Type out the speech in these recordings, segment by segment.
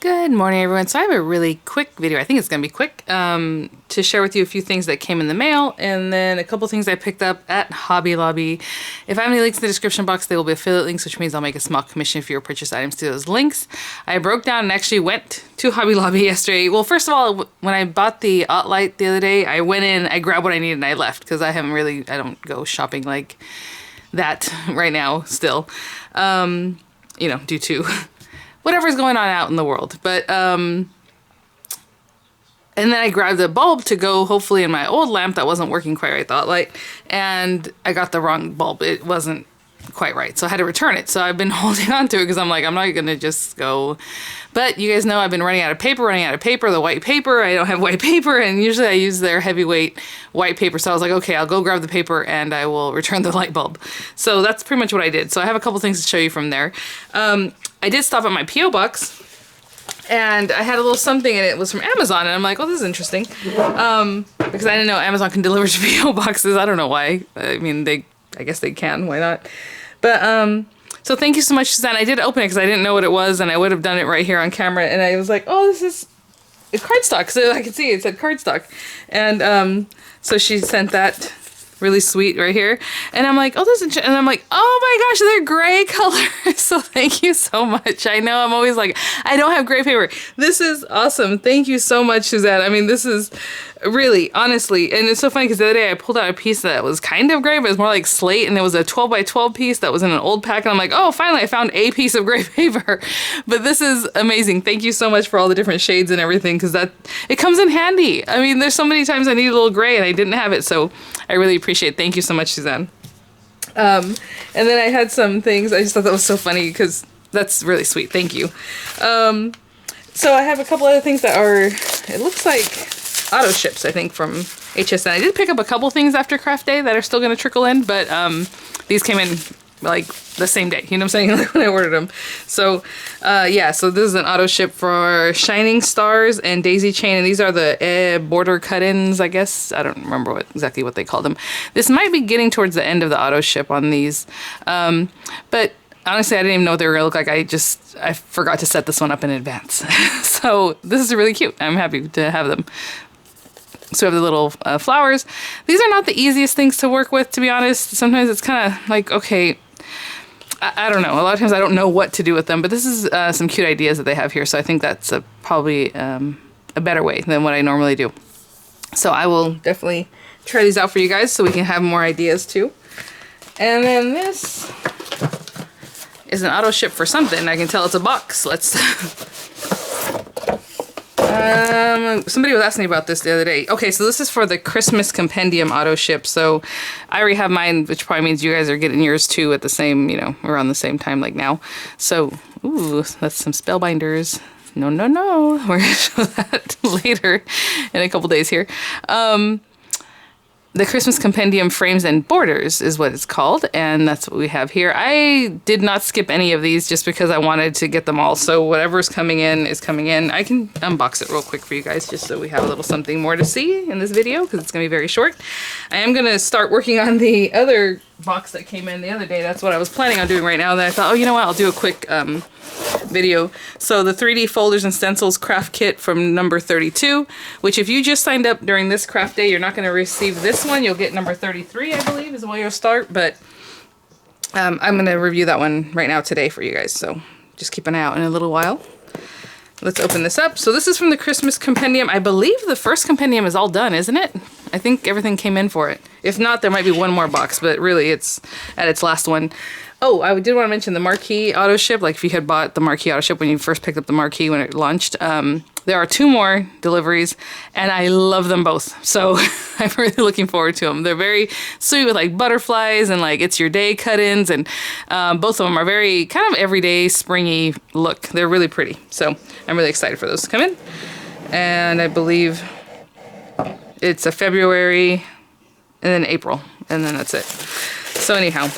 Good morning, everyone. So I have a really quick video. I think it's going to be quick to share with you a few things that came in the mail and then a couple things I picked up at Hobby Lobby. If I have any links in the description box, they will be affiliate links, which means I'll make a small commission for your purchase items to those links. I broke down and actually went to Hobby Lobby yesterday. Well, first of all, when I bought the Light the other day, I went in, I grabbed what I needed, and I left because I don't go shopping like that right now still, you know, due to whatever's going on out in the world. But, and then I grabbed a bulb to go hopefully in my old lamp that wasn't working quite right, the light, and I got the wrong bulb. It wasn't quite right, so I had to return it. So I've been holding on to it because I'm like, I'm not gonna just go. But you guys know I've been running out of paper, the white paper. I don't have white paper, and usually I use their heavyweight white paper. So I was like, okay, I'll go grab the paper and I will return the light bulb. So that's pretty much what I did. So I have a couple things to show you from there. I did stop at my P.O. box and I had a little something and it was from Amazon, and I'm like, oh, this is interesting. Because I didn't know Amazon can deliver to P.O. boxes. I don't know why. I mean, I guess they can, why not? But, so thank you so much, Suzanne. I did open it because I didn't know what it was, and I would have done it right here on camera, and I was like, oh, this is a cardstock. So I could see it said cardstock. And, so she sent that really sweet right here. And I'm like, oh, this is, and I'm like, oh my gosh, they're gray colors. So thank you so much. I know I'm always like, I don't have gray paper. This is awesome. Thank you so much, Suzanne. I mean, this is really, honestly, and it's so funny because the other day I pulled out a piece that was kind of gray, but it was more like slate, and it was a 12 by 12 piece that was in an old pack, and I'm like, oh, finally I found a piece of gray paper. But this is amazing. Thank you so much for all the different shades and everything, because it comes in handy. I mean, there's so many times I need a little gray and I didn't have it, so I really appreciate it. Thank you so much, Suzanne. And then I had some things, I just thought that was so funny because that's really sweet. Thank you. So I have a couple other things that are, it looks like Autoships, I think, from HSN. I did pick up a couple things after craft day that are still going to trickle in, but these came in like the same day, you know what I'm saying, like when I ordered them. So yeah, so this is an auto ship for Shining Stars and Daisy Chain, and these are the border cut-ins, I guess. I don't remember exactly what they called them. This might be getting towards the end of the auto ship on these, but honestly, I didn't even know what they were gonna look like. I forgot to set this one up in advance. So this is really cute. I'm happy to have them. So we have the little flowers. These are not the easiest things to work with, to be honest. Sometimes it's kind of like, okay, I don't know. A lot of times I don't know what to do with them, but this is some cute ideas that they have here. So I think that's probably a better way than what I normally do. So I will definitely try these out for you guys so we can have more ideas too. And then this is an auto ship for something. I can tell it's a box. Let's somebody was asking me about this the other day. Okay, so this is for the Christmas Compendium auto ship. So I already have mine, which probably means you guys are getting yours too at the same, you know, around the same time like now. So, ooh, that's some spellbinders. No, no, no. We're gonna show that later in a couple days here. The Christmas Compendium Frames and Borders is what it's called, and that's what we have here. I did not skip any of these just because I wanted to get them all, so whatever's coming in is coming in. I can unbox it real quick for you guys just so we have a little something more to see in this video because it's going to be very short. I am going to start working on the other box that came in the other day. That's what I was planning on doing right now. Then I thought, oh, you know what, I'll do a quick video. So the 3D folders and stencils craft kit from number 32, which if you just signed up during this craft day, you're not going to receive this one. You'll get number 33, I believe, is where you'll start. But I'm going to review that one right now today for you guys. So just keep an eye out in a little while. Let's open this up. So this is from the Christmas Compendium. I believe the first compendium is all done, isn't it? I think everything came in for it. If not, there might be one more box, but really it's at its last one. Oh, I did want to mention the Marquee auto ship. Like if you had bought the Marquee auto ship when you first picked up the Marquee when it launched, there are 2 more deliveries and I love them both. So I'm really looking forward to them. They're very sweet with like butterflies and like it's your day cut-ins, and both of them are very kind of everyday springy look. They're really pretty. So I'm really excited for those to come in. And I believe it's a February and then April, and then that's it. So anyhow,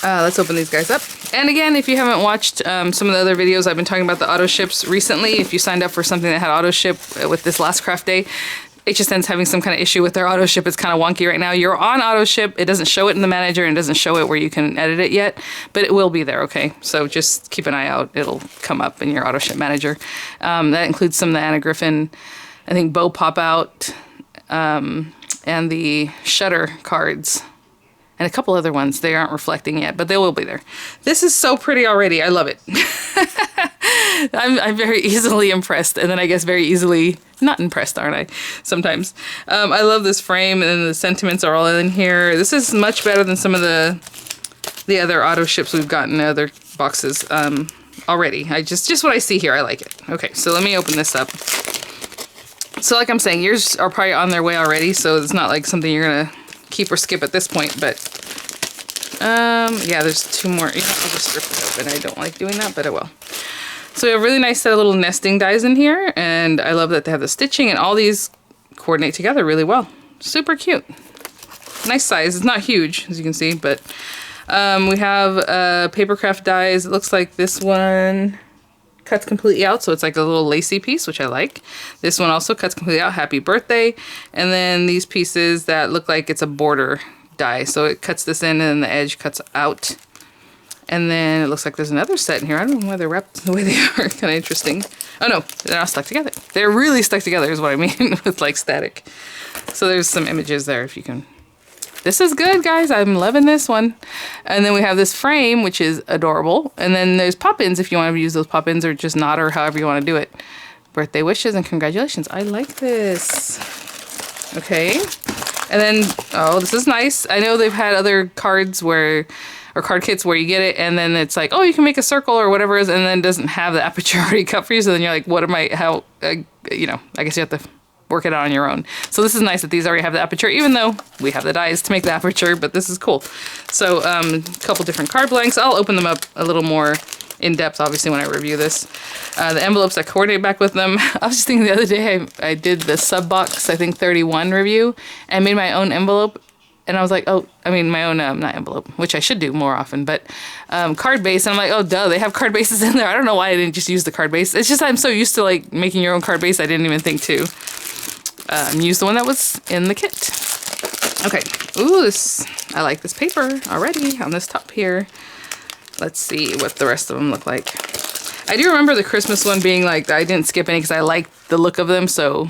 let's open these guys up. And again, if you haven't watched some of the other videos, I've been talking about the auto ships recently. If you signed up for something that had auto ship with this last craft day, HSN's having some kind of issue with their Autoship. It's kind of wonky right now. You're on Autoship. It doesn't show it in the manager and it doesn't show it where you can edit it yet, but it will be there, okay? So just keep an eye out. It'll come up in your Autoship manager. That includes some of the Anna Griffin, I think, bow pop out, and the shutter cards. And a couple other ones. They aren't reflecting yet, but they will be there. This is so pretty already. I love it. I'm very easily impressed, and then I guess very easily not impressed, aren't I? Sometimes. I love this frame, and then the sentiments are all in here. This is much better than some of the other Autoships we've gotten in other boxes already. Just what I see here, I like it. Okay, so let me open this up. So like I'm saying, yours are probably on their way already, so it's not like something you're gonna keep or skip at this point, but yeah, there's two more. You know, I'll just rip it open. I don't like doing that, but I will. So we have a really nice set of little nesting dies in here, and I love that they have the stitching, and all these coordinate together really well. Super cute. Nice size. It's not huge, as you can see, but we have papercraft dies. It looks like this one cuts completely out, so it's like a little lacy piece, which I like. This one also cuts completely out, happy birthday. And then these pieces that look like it's a border die, so it cuts this in and then the edge cuts out. And then it looks like there's another set in here. I don't know why they're wrapped the way they are. Kind of interesting. Oh no, they're not stuck together. They're really stuck together is what I mean with like static. So there's some images there if you can. This is good, guys. I'm loving this one. And then we have this frame, which is adorable. And then there's pop-ins if you want to use those pop-ins or just not, or however you want to do it. Birthday wishes and congratulations. I like this. Okay. And then, oh, this is nice. I know they've had other cards where, or card kits where you get it and then it's like, oh, you can make a circle or whatever it is, and then it doesn't have the aperture already cut for you. So then you're like, what am I, how, you know, I guess you have to work it out on your own. So this is nice that these already have the aperture, even though we have the dies to make the aperture, but this is cool. So a couple different card blanks. I'll open them up a little more in depth, obviously, when I review this. The envelopes, I coordinate back with them. I was just thinking the other day, I did the sub box, I think 31 review, and made my own envelope. And I was like, oh, I mean, my own, not envelope, which I should do more often, but card base. And I'm like, oh, duh, they have card bases in there. I don't know why I didn't just use the card base. It's just I'm so used to, like, making your own card base, I didn't even think to use the one that was in the kit. Okay. Ooh, this, I like this paper already on this top here. Let's see what the rest of them look like. I do remember the Christmas one being like, I didn't skip any because I liked the look of them, so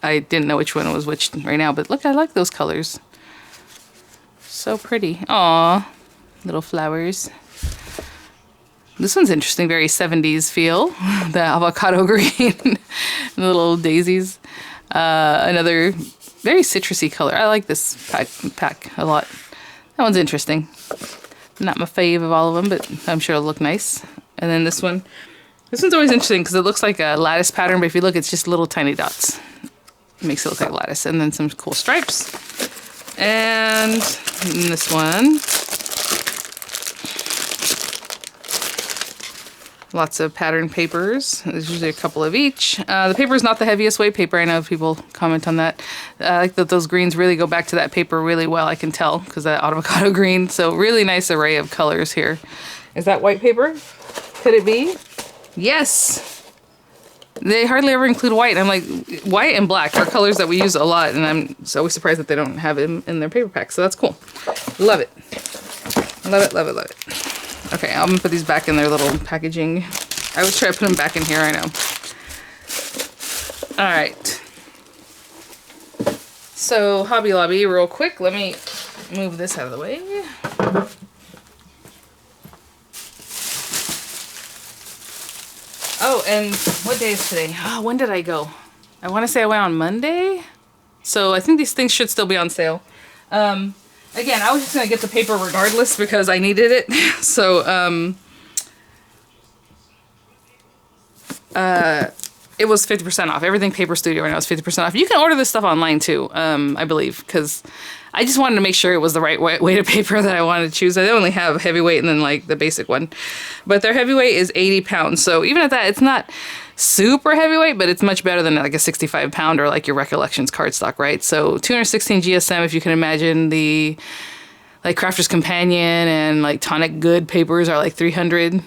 I didn't know which one was which right now. But look, I like those colors. So pretty. Aw, little flowers. This one's interesting, very 70s feel. The avocado green, the little daisies. Another very citrusy color. I like this pack a lot. That one's interesting. Not my fave of all of them, but I'm sure it'll look nice. And then this one. This one's always interesting because it looks like a lattice pattern, but if you look, it's just little tiny dots. It makes it look like lattice. And then some cool stripes. And this one. Lots of pattern papers. There's usually a couple of each. The paper is not the heaviest weight paper. I know people comment on that. I like that those greens really go back to that paper really well. I can tell because that avocado green. So really nice array of colors here. Is that white paper? Could it be? Yes. They hardly ever include white. I'm like, white and black are colors that we use a lot, and I'm always surprised that they don't have it in their paper pack. So that's cool. Love it. Love it, love it, love it. Okay, I'm gonna put these back in their little packaging. I always try to put them back in here, I know. All right. So Hobby Lobby, real quick, let me move this out of the way. Oh, and what day is today? Oh, when did I go? I want to say I went on Monday. So I think these things should still be on sale. Again, I was just going to get the paper regardless because I needed it. So, it was 50% off. Everything Paper Studio right now is 50% off. You can order this stuff online too, I believe, because I just wanted to make sure it was the right weight of paper that I wanted to choose. I only have heavyweight and then like the basic one. But their heavyweight is 80 pounds. So even at that, it's not super heavyweight, but it's much better than like a 65 pound or like your Recollections cardstock, right? So 216 GSM, if you can imagine, the like Crafter's Companion and like Tonic Good papers are like 300,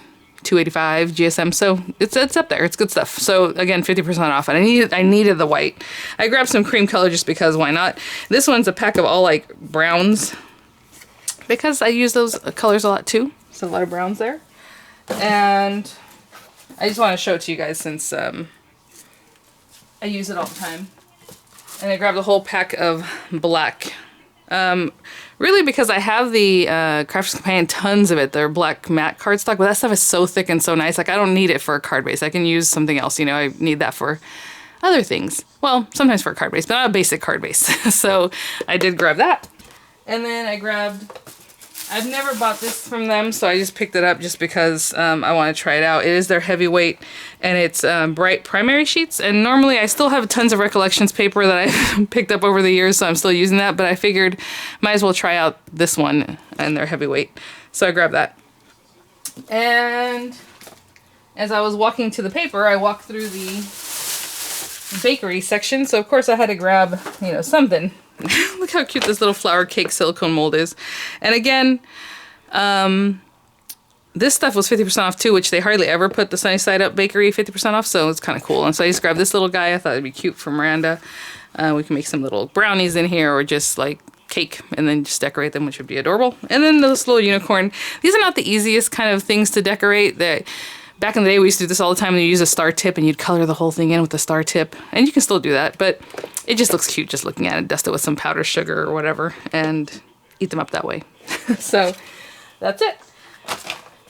285 GSM, so it's up there. It's good stuff. So again, 50% off, and I needed the white. I grabbed some cream color just because why not? This one's a pack of all like browns because I use those colors a lot too. So a lot of browns there, and I just want to show it to you guys since I use it all the time. And I grabbed a whole pack of black. Really because I have the Crafters Companion, tons of it. They're black matte cardstock, but that stuff is so thick and so nice. Like, I don't need it for a card base. I can use something else, you know. I need that for other things. Well, sometimes for a card base, but not a basic card base. So I did grab that. And then I grabbed, I've never bought this from them, so I just picked it up just because I want to try it out. It is their heavyweight, and it's bright primary sheets. And normally I still have tons of Recollections paper that I've picked up over the years, so I'm still using that. But I figured might as well try out this one and their heavyweight. So I grabbed that. And as I was walking to the paper, I walked through the bakery section. So of course I had to grab, you know, something. Look how cute this little flower cake silicone mold is. And again, this stuff was 50% off too, which they hardly ever put the Sunny Side Up Bakery 50% off, so it's kind of cool. And so I just grabbed this little guy. I thought it'd be cute for Miranda. We can make some little brownies in here, or just like cake, and then just decorate them, which would be adorable. And then this little unicorn. These are not the easiest kind of things to decorate. Back in the day, we used to do this all the time, and you use a star tip, and you'd color the whole thing in with the star tip. And you can still do that, but it just looks cute just looking at it. Dust it with some powdered sugar or whatever, and eat them up that way. So that's it.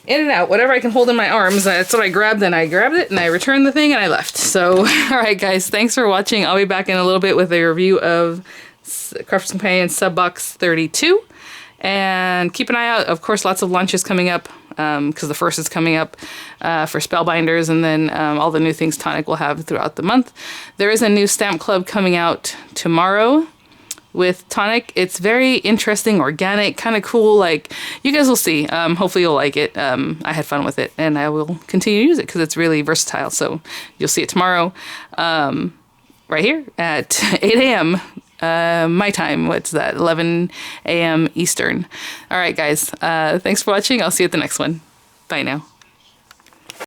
In and out. Whatever I can hold in my arms, that's what I grabbed, and I grabbed it, and I returned the thing, and I left. So, alright guys, thanks for watching. I'll be back in a little bit with a review of Crafters Companion Subbox 32. And keep an eye out. Of course, lots of launches coming up, because the first is coming up for Spellbinders, and then all the new things Tonic will have throughout the month. There is a new stamp club coming out tomorrow with Tonic. It's very interesting, organic, kind of cool. Like, you guys will see. Hopefully you'll like it. I had fun with it, and I will continue to use it because it's really versatile. So you'll see it tomorrow, right here at 8 a.m. My time. What's that? 11 a.m. Eastern. All right, guys. Thanks for watching. I'll see you at the next one. Bye now.